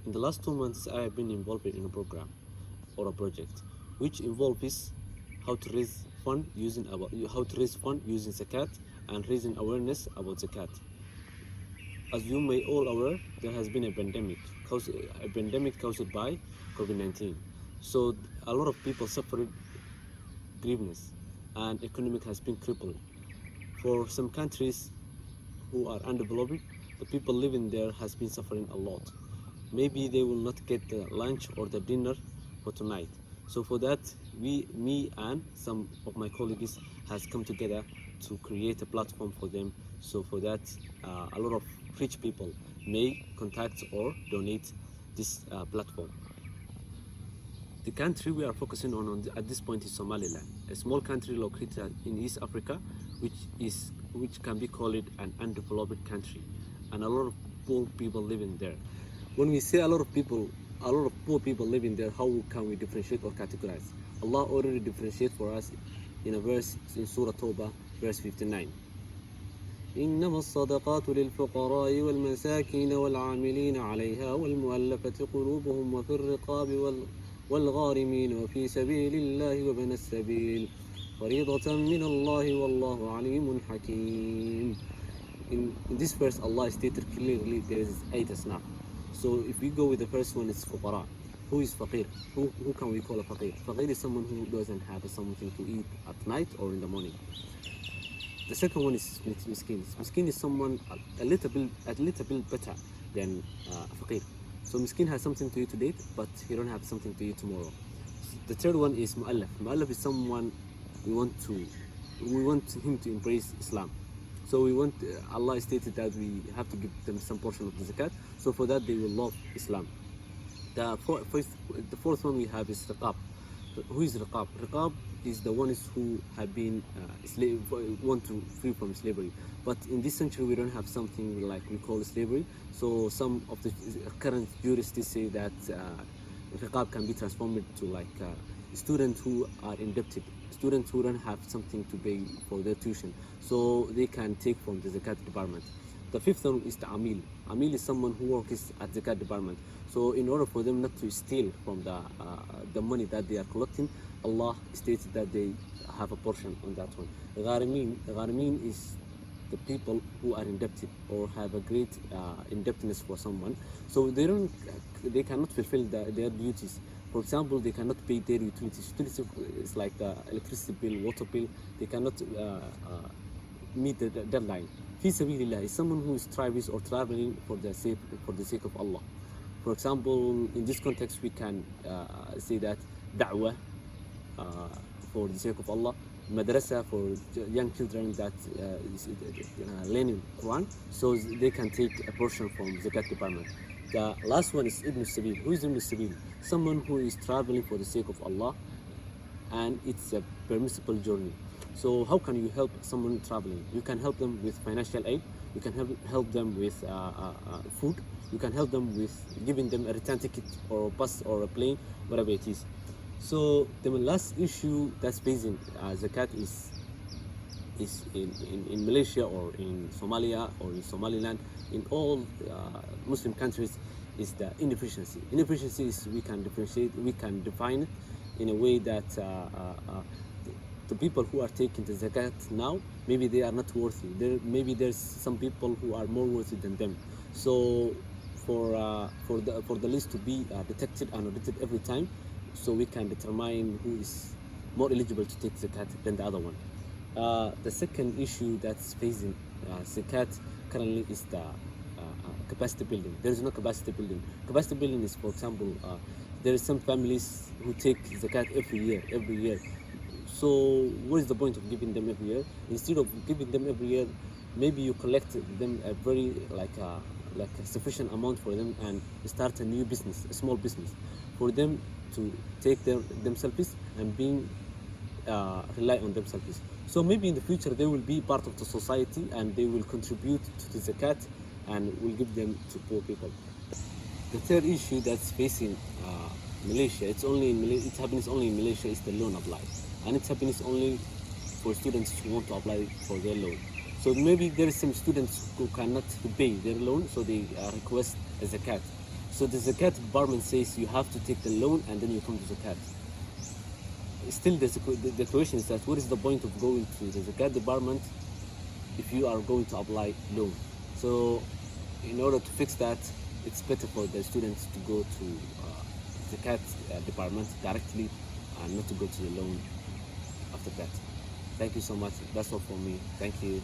In the last 2 months, I have been involved in a program or a project which involves how to raise fund using zakat and raising awareness about zakat. As you may all aware, there has been a pandemic caused by COVID-19. So a lot of people suffered grievances and economic has been crippled. For some countries who are undeveloped, the people living there has been suffering a lot. Maybe they will not get the lunch or the dinner for tonight. So for that, me and some of my colleagues has come together to create a platform for them. So for that, a lot of rich people may contact or donate this platform. The country we are focusing on at this point is Somaliland, a small country located in East Africa, which can be called an undeveloped country, and a lot of poor people living there. When we say a lot of poor people living there, how can we differentiate or categorize? Allah already differentiates for us in a verse in Surah Tawbah, verse 59. إنما الصدقات للفقراء والمساكين والعاملين عليها والمؤلفة قلوبهم وفي الرقاب والغارمين وفي سبيل الله وابن السبيل فريضة من الله والله عليم حكيم. In this verse, Allah stated clearly there is 8 asnaf. So if we go with the first one, it's fuqara. Who is faqir? Who can we call a faqir? Faqir is someone who doesn't have something to eat at night or in the morning. The second one is miskin. Miskin is someone a little bit better than faqir. So miskin has something to eat today, but he don't have something to eat tomorrow. The third one is mu'allaf. Mu'allaf is someone we want him to embrace Islam. So Allah stated that we have to give them some portion of the zakat. So for that they will love Islam. The fourth one we have is riqab. Who is riqab? Riqab is the ones who have been want to free from slavery. But in this century we don't have something like we call slavery. So some of the current jurists say that riqab can be transformed to like students who are indebted, students who don't have something to pay for their tuition, so they can take from the zakat department. The fifth one is the amil. Amil is someone who works at the zakat department. So in order for them not to steal from the money that they are collecting, Allah states that they have a portion on that one. Gharimin is the people who are indebted or have a great indebtedness for someone. So they cannot fulfill their duties. For example, they cannot pay their utilities. Utilities is like the electricity bill, water bill. They cannot meet the deadline. Fi sabilillah is someone who is traveling for the sake of Allah. For example, in this context, we can say that da'wah for the sake of Allah, madrasa for young children that is learning Quran, so they can take a portion from the zakat department. The last one is Ibn Sabil. Who is Ibn Sabil? Someone who is traveling for the sake of Allah, and it's a permissible journey. So how can you help someone traveling? You can help them with financial aid. You can help them with food. You can help them with giving them a return ticket or a bus or a plane, whatever it is. So the last issue that's facing zakat is in Malaysia or in Somalia or in Somaliland, in all Muslim countries, is the inefficiency. Inefficiency is we can define it in a way that the people who are taking the zakat now, maybe they are not worthy. Maybe there's some people who are more worthy than them. So for the list to be detected and audited every time, so we can determine who is more eligible to take zakat than the other one. The second issue that's facing zakat currently is the capacity building. There is no capacity building. Capacity building is, for example, there is some families who take zakat every year. So what is the point of giving them every year? Instead of giving them every year, maybe you collect them a very like a sufficient amount for them and start a new business, a small business, for them to take themselves and being rely on themselves. So maybe in the future they will be part of the society and they will contribute to the zakat and will give them to poor people. The third issue that's facing Malaysia, it happens only in Malaysia, is the loan apply, and it happens only for students who want to apply for their loan. So maybe there is some students who cannot pay their loan, so they request a zakat. So the Zakat department says you have to take the loan and then you come to Zakat. Still, the question is that what is the point of going to the Zakat department if you are going to apply loan? So in order to fix that, it's better for the students to go to Zakat department directly and not to go to the loan after that. Thank you so much. That's all for me. Thank you.